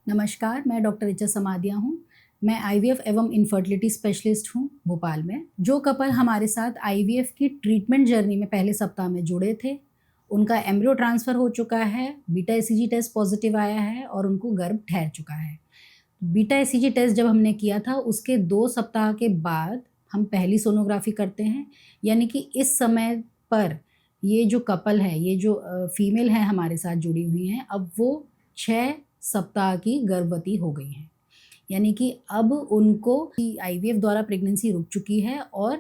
नमस्कार, मैं डॉक्टर ऋचा समाधिया हूँ। मैं आईवीएफ एवं इनफर्टिलिटी स्पेशलिस्ट हूँ भोपाल में। जो कपल हमारे साथ आईवीएफ की ट्रीटमेंट जर्नी में पहले सप्ताह में जुड़े थे, उनका एम्ब्रियो ट्रांसफ़र हो चुका है, बीटा एसीजी टेस्ट पॉजिटिव आया है और उनको गर्भ ठहर चुका है। बीटा एसीजी टेस्ट जब हमने किया था, उसके 2 सप्ताह के बाद हम पहली सोनोग्राफी करते हैं। यानी कि इस समय पर ये जो कपल है, ये जो फीमेल है हमारे साथ जुड़ी हुई हैं, अब वो 6 सप्ताह की गर्भवती हो गई हैं। यानी कि अब उनको आईवीएफ द्वारा प्रेगनेंसी रुक चुकी है और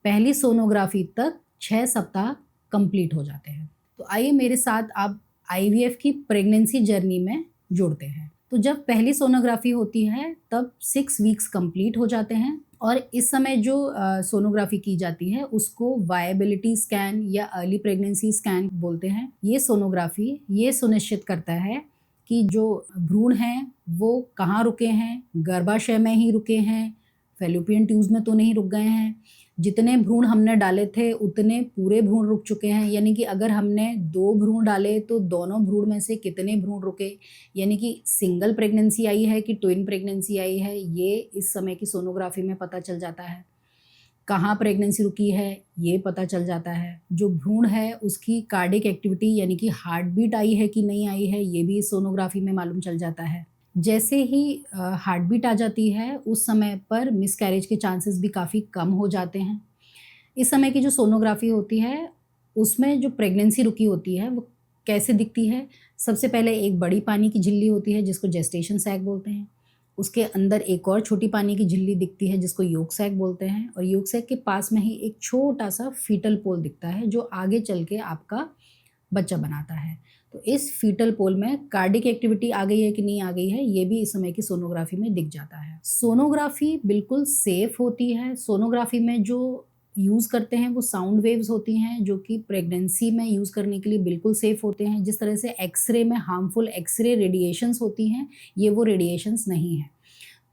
पहली सोनोग्राफी तक 6 सप्ताह कंप्लीट हो जाते हैं। तो आइए मेरे साथ आप आईवीएफ की प्रेगनेंसी जर्नी में जुड़ते हैं। तो जब पहली सोनोग्राफी होती है तब 6 वीक्स कंप्लीट हो जाते हैं और इस समय जो सोनोग्राफी की जाती है उसको वायबिलिटी स्कैन या अर्ली प्रेगनेंसी स्कैन बोलते हैं। ये सोनोग्राफी ये सुनिश्चित करता है कि जो भ्रूण हैं वो कहाँ रुके हैं, गर्भाशय में ही रुके हैं, फैलोपियन ट्यूब्स में तो नहीं रुक गए हैं। जितने भ्रूण हमने डाले थे उतने पूरे भ्रूण रुक चुके हैं। यानी कि अगर हमने 2 भ्रूण डाले तो दोनों भ्रूण में से कितने भ्रूण रुके, यानी कि सिंगल प्रेगनेंसी आई है कि ट्विन प्रेगनेंसी आई है, ये इस समय की सोनोग्राफी में पता चल जाता है। कहाँ प्रेगनेंसी रुकी है ये पता चल जाता है। जो भ्रूण है उसकी कार्डिक एक्टिविटी यानी कि हार्ट बीट आई है कि नहीं आई है, ये भी इस सोनोग्राफी में मालूम चल जाता है। जैसे ही हार्ट बीट आ जाती है उस समय पर मिसकैरेज के चांसेस भी काफ़ी कम हो जाते हैं। इस समय की जो सोनोग्राफी होती है उसमें जो प्रेगनेंसी रुकी होती है वो कैसे दिखती है। सबसे पहले एक बड़ी पानी की झिल्ली होती है जिसको जेस्टेशन सैक बोलते हैं। उसके अंदर एक और छोटी पानी की झिल्ली दिखती है जिसको योक सैक बोलते हैं और योक सैक के पास में ही एक छोटा सा फीटल पोल दिखता है जो आगे चल के आपका बच्चा बनाता है। तो इस फीटल पोल में कार्डिक एक्टिविटी आ गई है कि नहीं आ गई है ये भी इस समय की सोनोग्राफी में दिख जाता है। सोनोग्राफी बिल्कुल सेफ होती है। सोनोग्राफी में जो यूज़ करते हैं वो साउंड वेव्स होती हैं जो कि प्रेगनेंसी में यूज़ करने के लिए बिल्कुल सेफ़ होते हैं। जिस तरह से एक्सरे में हार्मफुल एक्सरे रेडिएशंस होती हैं, ये वो रेडिएशंस नहीं है।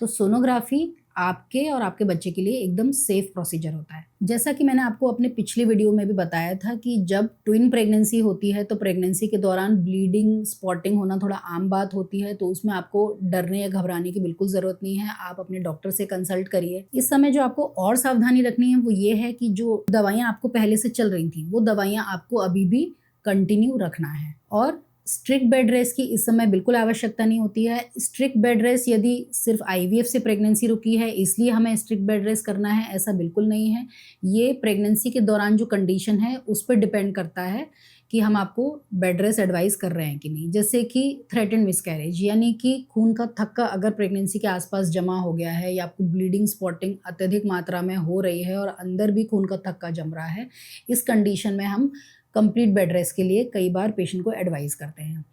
तो सोनोग्राफी आपके और आपके बच्चे के लिए एकदम सेफ प्रोसीजर होता है। जैसा कि मैंने आपको अपने पिछले वीडियो में भी बताया था कि जब ट्विन प्रेगनेंसी होती है तो प्रेगनेंसी के दौरान ब्लीडिंग, स्पॉटिंग होना थोड़ा आम बात होती है, तो उसमें आपको डरने या घबराने की बिल्कुल ज़रूरत नहीं है। आप अपने डॉक्टर से कंसल्ट करिए। इस समय जो आपको और सावधानी रखनी है वो ये है कि जो दवाइयाँ आपको पहले से चल रही थी वो दवाइयाँ आपको अभी भी कंटिन्यू रखना है और स्ट्रिक्ट बेड रेस्ट की इस समय बिल्कुल आवश्यकता नहीं होती है। स्ट्रिक्ट बेड रेस्ट यदि सिर्फ आईवीएफ से प्रेगनेंसी रुकी है इसलिए हमें स्ट्रिक्ट बेड रेस्ट करना है, ऐसा बिल्कुल नहीं है। ये प्रेगनेंसी के दौरान जो कंडीशन है उस पर डिपेंड करता है कि हम आपको बेड रेस्ट एडवाइस कर रहे हैं कि नहीं। जैसे कि थ्रेटेंड मिसकैरेज यानी कि खून का थक्का अगर प्रेगनेंसी के आसपास जमा हो गया है या आपको ब्लीडिंग, स्पॉटिंग अत्यधिक मात्रा में हो रही है और अंदर भी खून का थक्का जम रहा है, इस कंडीशन में हम कंप्लीट बेड रेस्ट के लिए कई बार पेशेंट को एडवाइस करते हैं।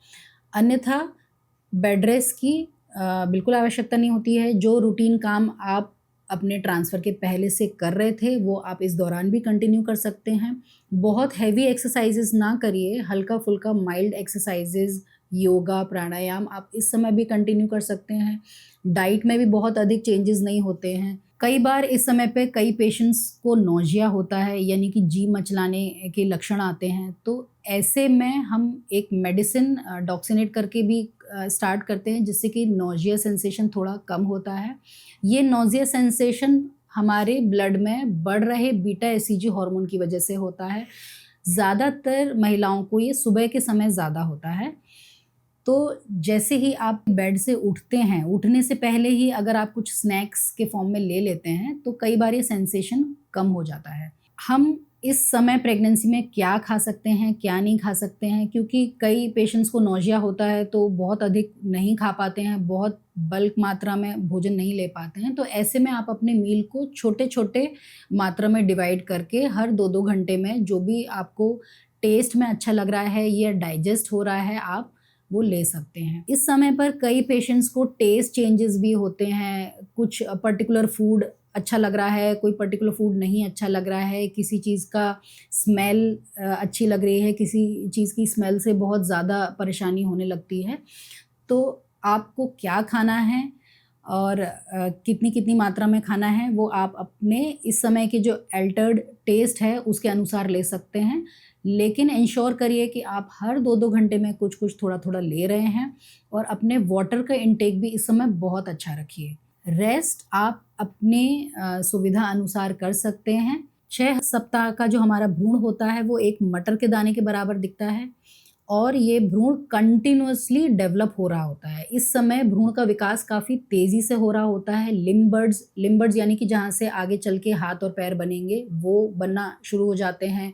अन्यथा बेड रेस्ट की बिल्कुल आवश्यकता नहीं होती है। जो रूटीन काम आप अपने ट्रांसफ़र के पहले से कर रहे थे वो आप इस दौरान भी कंटिन्यू कर सकते हैं। बहुत हैवी एक्सरसाइजेस ना करिए, हल्का फुल्का माइल्ड एक्सरसाइजेस, योगा, प्राणायाम आप इस समय भी कंटिन्यू कर सकते हैं। डाइट में भी बहुत अधिक चेंजेस नहीं होते हैं। कई बार इस समय पे कई पेशेंट्स को नौजिया होता है यानी कि जी मचलाने के लक्षण आते हैं, तो ऐसे में हम एक मेडिसिन डॉक्सिनेट करके भी स्टार्ट करते हैं जिससे कि नौजिया सेंसेशन थोड़ा कम होता है। ये नौजिया सेंसेशन हमारे ब्लड में बढ़ रहे बीटा एसीजी हार्मोन की वजह से होता है। ज़्यादातर महिलाओं को ये सुबह के समय ज़्यादा होता है। तो जैसे ही आप बेड से उठते हैं, उठने से पहले ही अगर आप कुछ स्नैक्स के फॉर्म में ले लेते हैं तो कई बार ये सेंसेशन कम हो जाता है। हम इस समय प्रेगनेंसी में क्या खा सकते हैं, क्या नहीं खा सकते हैं, क्योंकि कई पेशेंट्स को नौजिया होता है तो बहुत अधिक नहीं खा पाते हैं, बहुत बल्क मात्रा में भोजन नहीं ले पाते हैं। तो ऐसे में आप अपने मील को छोटे-छोटे मात्रा में डिवाइड करके हर 2-2 घंटे में जो भी आपको टेस्ट में अच्छा लग रहा है या डाइजेस्ट हो रहा है आप वो ले सकते हैं। इस समय पर कई पेशेंट्स को टेस्ट चेंजेस भी होते हैं। कुछ पर्टिकुलर फूड अच्छा लग रहा है, कोई पर्टिकुलर फूड नहीं अच्छा लग रहा है, किसी चीज़ का स्मेल अच्छी लग रही है, किसी चीज़ की स्मेल से बहुत ज़्यादा परेशानी होने लगती है। तो आपको क्या खाना है और कितनी कितनी मात्रा में खाना है वो आप अपने इस समय के जो अल्टर्ड टेस्ट है उसके अनुसार ले सकते हैं, लेकिन इंश्योर करिए कि आप हर 2-2 घंटे में कुछ कुछ थोड़ा थोड़ा ले रहे हैं। और अपने वाटर का इंटेक भी इस समय बहुत अच्छा रखिए। रेस्ट आप अपने सुविधा अनुसार कर सकते हैं। 6 सप्ताह का जो हमारा भ्रूण होता है वो एक मटर के दाने के बराबर दिखता है और ये भ्रूण कंटिन्यूअसली डेवलप हो रहा होता है। इस समय भ्रूण का विकास काफ़ी तेज़ी से हो रहा होता है। लिम्बर्स यानी कि जहाँ से आगे चल के हाथ और पैर बनेंगे वो बनना शुरू हो जाते हैं।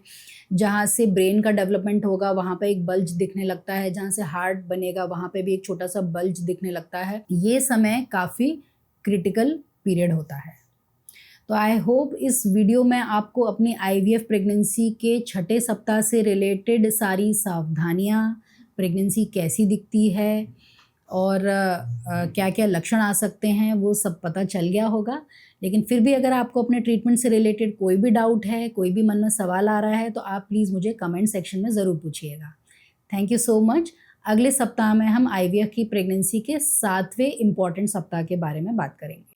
जहाँ से ब्रेन का डेवलपमेंट होगा वहाँ पे एक बल्ज दिखने लगता है, जहाँ से हार्ट बनेगा वहाँ पे भी एक छोटा सा बल्ज दिखने लगता है। ये समय काफ़ी क्रिटिकल पीरियड होता है। तो आई होप इस वीडियो में आपको अपनी आईवीएफ प्रेगनेंसी के 6ठे सप्ताह से रिलेटेड सारी सावधानियाँ, प्रेगनेंसी कैसी दिखती है और क्या क्या लक्षण आ सकते हैं वो सब पता चल गया होगा। लेकिन फिर भी अगर आपको अपने ट्रीटमेंट से रिलेटेड कोई भी डाउट है, कोई भी मन में सवाल आ रहा है तो आप प्लीज़ मुझे कमेंट सेक्शन में ज़रूर पूछिएगा। Thank you so much. अगले सप्ताह में हम आईवीएफ की प्रेगनेंसी के 7वें इम्पॉर्टेंट सप्ताह के बारे में बात करेंगे।